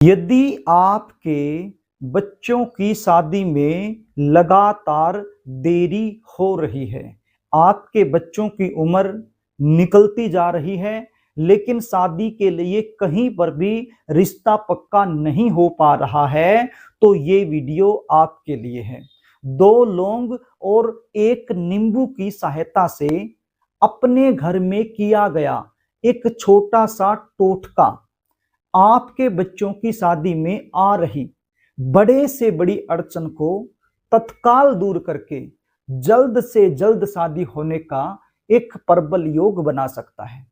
यदि आपके बच्चों की शादी में लगातार देरी हो रही है, आपके बच्चों की उम्र निकलती जा रही है, लेकिन शादी के लिए कहीं पर भी रिश्ता पक्का नहीं हो पा रहा है, तो ये वीडियो आपके लिए है। 2 लौंग और 1 नींबू की सहायता से अपने घर में किया गया एक छोटा सा टोटका आपके बच्चों की शादी में आ रही बड़े से बड़ी अड़चन को तत्काल दूर करके जल्द से जल्द शादी होने का एक प्रबल योग बना सकता है।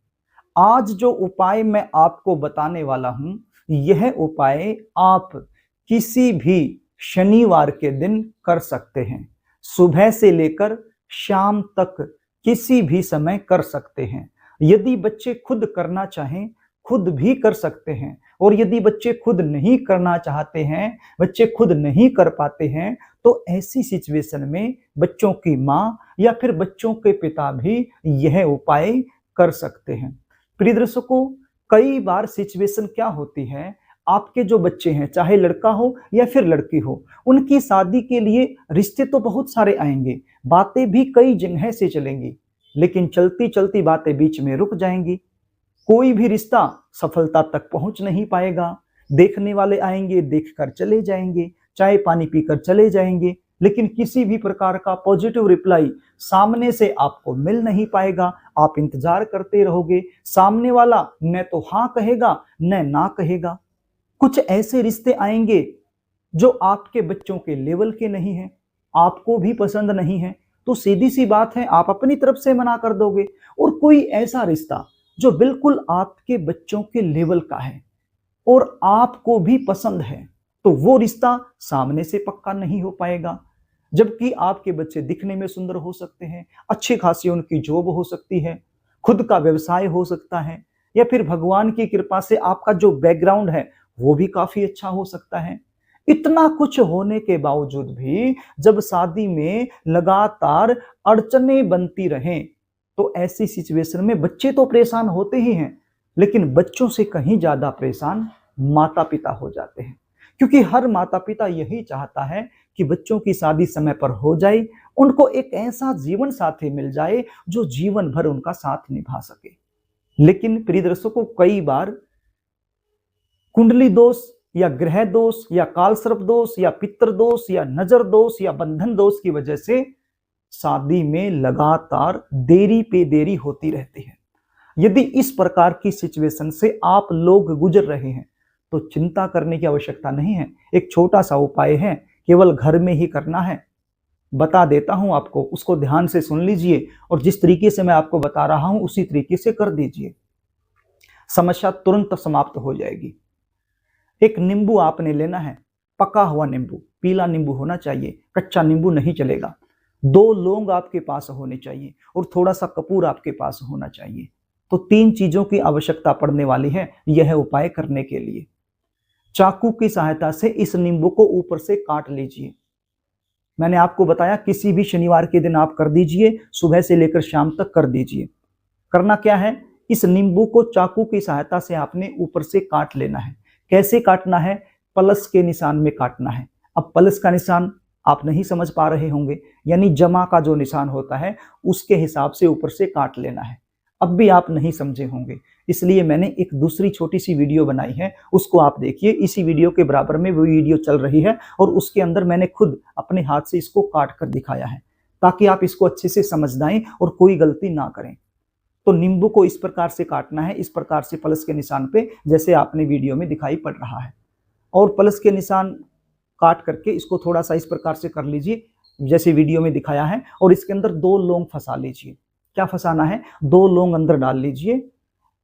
आज जो उपाय मैं आपको बताने वाला हूं, यह उपाय आप किसी भी शनिवार के दिन कर सकते हैं। सुबह से लेकर शाम तक किसी भी समय कर सकते हैं। यदि बच्चे खुद करना चाहें, खुद भी कर सकते हैं, और यदि बच्चे खुद नहीं करना चाहते हैं, बच्चे खुद नहीं कर पाते हैं, तो ऐसी सिचुएशन में बच्चों की मां या फिर बच्चों के पिता भी यह उपाय कर सकते हैं। प्रिय दर्शकों, कई बार सिचुएशन क्या होती है, आपके जो बच्चे हैं, चाहे लड़का हो या फिर लड़की हो, उनकी शादी के लिए रिश्ते तो बहुत सारे आएंगे, बातें भी कई जगह से चलेंगी, लेकिन चलती चलती बातें बीच में रुक जाएंगी। कोई भी रिश्ता सफलता तक पहुंच नहीं पाएगा। देखने वाले आएंगे, देखकर चले जाएंगे, चाय पानी पीकर चले जाएंगे, लेकिन किसी भी प्रकार का पॉजिटिव रिप्लाई सामने से आपको मिल नहीं पाएगा। आप इंतजार करते रहोगे, सामने वाला न तो हाँ कहेगा न ना कहेगा। कुछ ऐसे रिश्ते आएंगे जो आपके बच्चों के लेवल के नहीं है, आपको भी पसंद नहीं है, तो सीधी सी बात है, आप अपनी तरफ से मना कर दोगे। और कोई ऐसा रिश्ता जो बिल्कुल आपके बच्चों के लेवल का है और आपको भी पसंद है, तो वो रिश्ता सामने से पक्का नहीं हो पाएगा। जबकि आपके बच्चे दिखने में सुंदर हो सकते हैं, अच्छी खासी उनकी जॉब हो सकती है, खुद का व्यवसाय हो सकता है, या फिर भगवान की कृपा से आपका जो बैकग्राउंड है वो भी काफी अच्छा हो सकता है। इतना कुछ होने के बावजूद भी जब शादी में लगातार अड़चनें बनती रहें, तो ऐसी सिचुएशन में बच्चे तो परेशान होते ही हैं, लेकिन बच्चों से कहीं ज्यादा परेशान माता पिता हो जाते हैं। क्योंकि हर माता पिता यही चाहता है कि बच्चों की शादी समय पर हो जाए, उनको एक ऐसा जीवन साथी मिल जाए जो जीवन भर उनका साथ निभा सके। लेकिन प्रिय दर्शकों, कई बार कुंडली दोष या ग्रह दोष या कालसर्प दोष या पितृ दोष या नजर दोष या बंधन दोष की वजह से शादी में लगातार देरी पे देरी होती रहती है। यदि इस प्रकार की सिचुएशन से आप लोग गुजर रहे हैं, तो चिंता करने की आवश्यकता नहीं है। एक छोटा सा उपाय है, केवल घर में ही करना है। बता देता हूं आपको, उसको ध्यान से सुन लीजिए और जिस तरीके से मैं आपको बता रहा हूं उसी तरीके से कर दीजिए, समस्या तुरंत समाप्त हो जाएगी। एक नींबू आपने लेना है, पका हुआ नींबू, पीला नींबू होना चाहिए, कच्चा नींबू नहीं चलेगा। 2 लौंग आपके पास होने चाहिए और थोड़ा सा कपूर आपके पास होना चाहिए। तो 3 चीजों की आवश्यकता पड़ने वाली है यह उपाय करने के लिए। चाकू की सहायता से इस नींबू को ऊपर से काट लीजिए। मैंने आपको बताया किसी भी शनिवार के दिन आप कर दीजिए, सुबह से लेकर शाम तक कर दीजिए। करना क्या है, इस नींबू को चाकू की सहायता से आपने ऊपर से काट लेना है। कैसे काटना है, प्लस के निशान में काटना है। अब प्लस का निशान आप नहीं समझ पा रहे होंगे, यानी जमा का जो निशान होता है उसके हिसाब से ऊपर से काट लेना है। अब भी आप नहीं समझे होंगे, इसलिए मैंने एक दूसरी छोटी सी वीडियो बनाई है, उसको आप देखिए। इसी वीडियो के बराबर में वो वीडियो चल रही है और उसके अंदर मैंने खुद अपने हाथ से इसको काट कर दिखाया है, ताकि आप इसको अच्छे से समझ जाएं और कोई गलती ना करें। तो नींबू को इस प्रकार से काटना है, इस प्रकार से प्लस के निशान पे, जैसे आपने वीडियो में दिखाई पड़ रहा है। और प्लस के निशान काट करके इसको थोड़ा सा इस प्रकार से कर लीजिए जैसे वीडियो में दिखाया है, और इसके अंदर 2 लौंग फंसा लीजिए। क्या फंसाना है, 2 लौंग अंदर डाल लीजिए।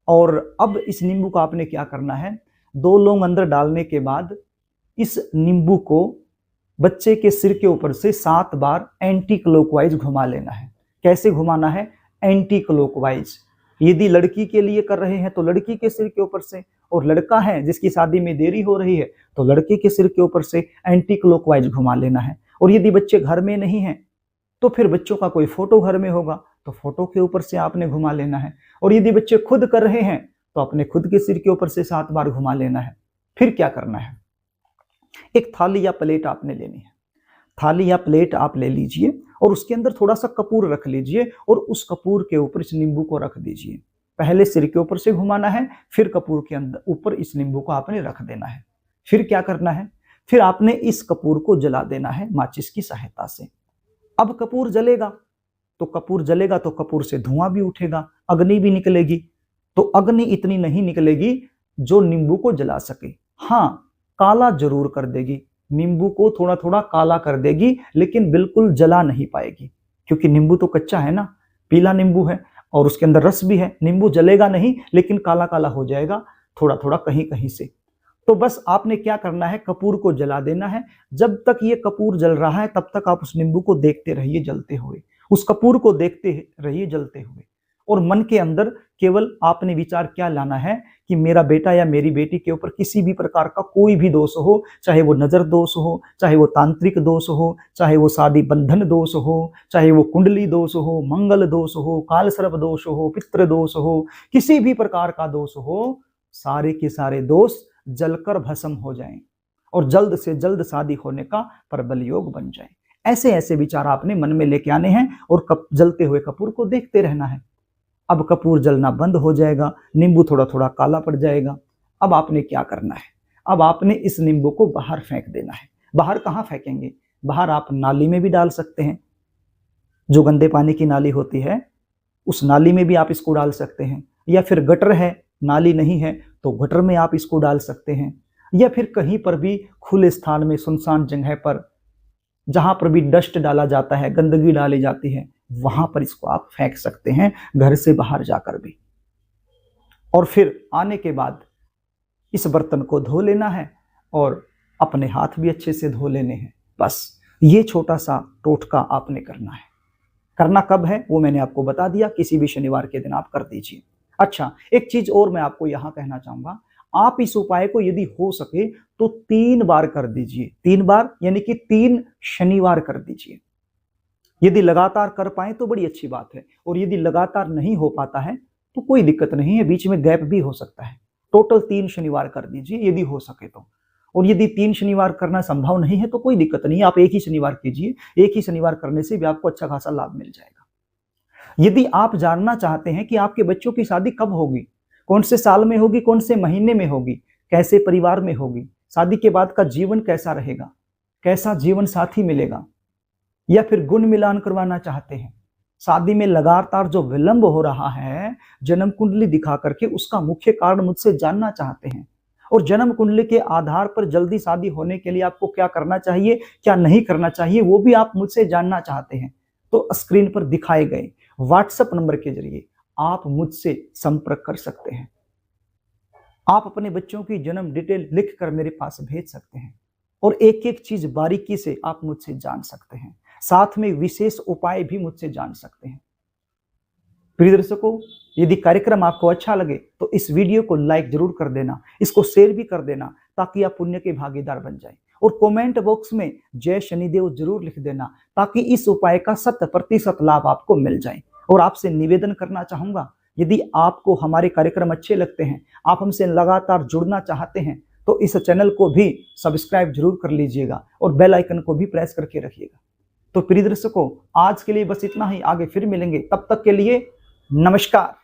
और अब इस नींबू का आपने क्या करना है, 2 लौंग अंदर डालने के बाद इस नींबू को बच्चे के सिर के ऊपर से 7 बार एंटी क्लॉकवाइज घुमा लेना है। कैसे घुमाना है, एंटी क्लॉकवाइज। यदि लड़की के लिए कर रहे हैं तो लड़की के सिर के ऊपर से, और लड़का है जिसकी शादी में देरी हो रही है तो लड़के के सिर के ऊपर से एंटी क्लॉकवाइज घुमा लेना है। और यदि बच्चे घर में नहीं हैं तो फिर बच्चों का कोई फोटो घर में होगा तो फोटो के ऊपर से आपने घुमा लेना है। और यदि बच्चे खुद कर रहे हैं तो अपने खुद के सिर के ऊपर से 7 बार घुमा लेना है। फिर क्या करना है, एक थाली या प्लेट आपने लेनी है। थाली या प्लेट आप ले लीजिए और उसके अंदर थोड़ा सा कपूर रख लीजिए और उस कपूर के ऊपर इस नींबू को रख दीजिए। पहले सिर के ऊपर से घुमाना है, फिर कपूर के अंदर ऊपर इस नींबू को आपने रख देना है। फिर क्या करना है, फिर आपने इस कपूर को जला देना है माचिस की सहायता से। अब कपूर जलेगा तो कपूर से धुआं भी उठेगा, अग्नि भी निकलेगी। तो अग्नि इतनी नहीं निकलेगी जो नींबू को जला सके, हाँ काला जरूर कर देगी, नींबू को थोड़ा थोड़ा काला कर देगी, लेकिन बिल्कुल जला नहीं पाएगी, क्योंकि नींबू तो कच्चा है ना, पीला नींबू है और उसके अंदर रस भी है। नींबू जलेगा नहीं, लेकिन काला काला हो जाएगा थोड़ा थोड़ा कहीं कहीं से। तो बस आपने क्या करना है, कपूर को जला देना है। जब तक ये कपूर जल रहा है तब तक आप उस नींबू को देखते रहिए जलते हुए, उस कपूर को देखते रहिए जलते हुए, और मन के अंदर केवल आपने विचार क्या लाना है कि मेरा बेटा या मेरी बेटी के ऊपर किसी भी प्रकार का कोई भी दोष हो, चाहे वो नजर दोष हो, चाहे वो तांत्रिक दोष हो, चाहे वो शादी बंधन दोष हो, चाहे वो कुंडली दोष हो, मंगल दोष हो, काल सर्प दोष हो, पितृ दोष हो, किसी भी प्रकार का दोष हो, सारे के सारे दोष जलकर भस्म हो जाएं और जल्द से जल्द शादी होने का प्रबल योग बन जाए। ऐसे ऐसे विचार आपने मन में लेके आने हैं और जलते हुए कपूर को देखते रहना है। अब कपूर जलना बंद हो जाएगा, नींबू थोड़ा थोड़ा काला पड़ जाएगा। अब आपने क्या करना है, अब आपने इस नींबू को बाहर फेंक देना है। बाहर कहाँ फेंकेंगे, बाहर आप नाली में भी डाल सकते हैं, जो गंदे पानी की नाली होती है उस नाली में भी आप इसको डाल सकते हैं, या फिर गटर है, नाली नहीं है तो गटर में आप इसको डाल सकते हैं, या फिर कहीं पर भी खुले स्थान में सुनसान जगह पर जहां पर भी डस्ट डाला जाता है, गंदगी डाली जाती है, वहां पर इसको आप फेंक सकते हैं, घर से बाहर जाकर भी। और फिर आने के बाद इस बर्तन को धो लेना है और अपने हाथ भी अच्छे से धो लेने हैं। बस ये छोटा सा टोटका आपने करना है। करना कब है वो मैंने आपको बता दिया, किसी भी शनिवार के दिन आप कर दीजिए। अच्छा, एक चीज और मैं आपको यहां कहना चाहूंगा, आप इस उपाय को यदि हो सके तो 3 बार कर दीजिए। 3 बार यानी कि 3 शनिवार कर दीजिए। यदि लगातार कर पाए तो बड़ी अच्छी बात है, और यदि लगातार नहीं हो पाता है तो कोई दिक्कत नहीं है, बीच में गैप भी हो सकता है। टोटल 3 शनिवार कर दीजिए यदि हो सके तो। और यदि 3 शनिवार करना संभव नहीं है तो कोई दिक्कत नहीं है, आप एक ही शनिवार कीजिए। एक ही शनिवार करने से भी आपको अच्छा खासा लाभ मिल जाएगा। यदि आप जानना चाहते हैं कि आपके बच्चों की शादी कब होगी, कौन से साल में होगी, कौन से महीने में होगी, कैसे परिवार में होगी, शादी के बाद का जीवन कैसा रहेगा, कैसा जीवन साथी मिलेगा, या फिर गुण मिलान करवाना चाहते हैं, शादी में लगातार जो विलंब हो रहा है जन्म कुंडली दिखा करके उसका मुख्य कारण मुझसे जानना चाहते हैं, और जन्म कुंडली के आधार पर जल्दी शादी होने के लिए आपको क्या करना चाहिए, क्या नहीं करना चाहिए, वो भी आप मुझसे जानना चाहते हैं, तो स्क्रीन पर दिखाए गए व्हाट्सएप नंबर के जरिए आप मुझसे संपर्क कर सकते हैं। आप अपने बच्चों की जन्म डिटेल लिखकर मेरे पास भेज सकते हैं और एक एक चीज बारीकी से आप मुझसे जान सकते हैं, साथ में विशेष उपाय भी मुझसे जान सकते हैं। प्रिय दर्शकों, यदि कार्यक्रम आपको अच्छा लगे तो इस वीडियो को लाइक जरूर कर देना, इसको शेयर भी कर देना ताकि आप पुण्य के भागीदार बन जाएं, और कमेंट बॉक्स में जय शनिदेव जरूर लिख देना ताकि इस उपाय का 100% लाभ आपको मिल जाए। और आपसे निवेदन करना चाहूंगा, यदि आपको हमारे कार्यक्रम अच्छे लगते हैं, आप हमसे लगातार जुड़ना चाहते हैं, तो इस चैनल को भी सब्सक्राइब जरूर कर लीजिएगा और बेल आइकन को भी प्रेस करके रखिएगा। तो प्रिय दर्शकों, आज के लिए बस इतना ही, आगे फिर मिलेंगे, तब तक के लिए नमस्कार।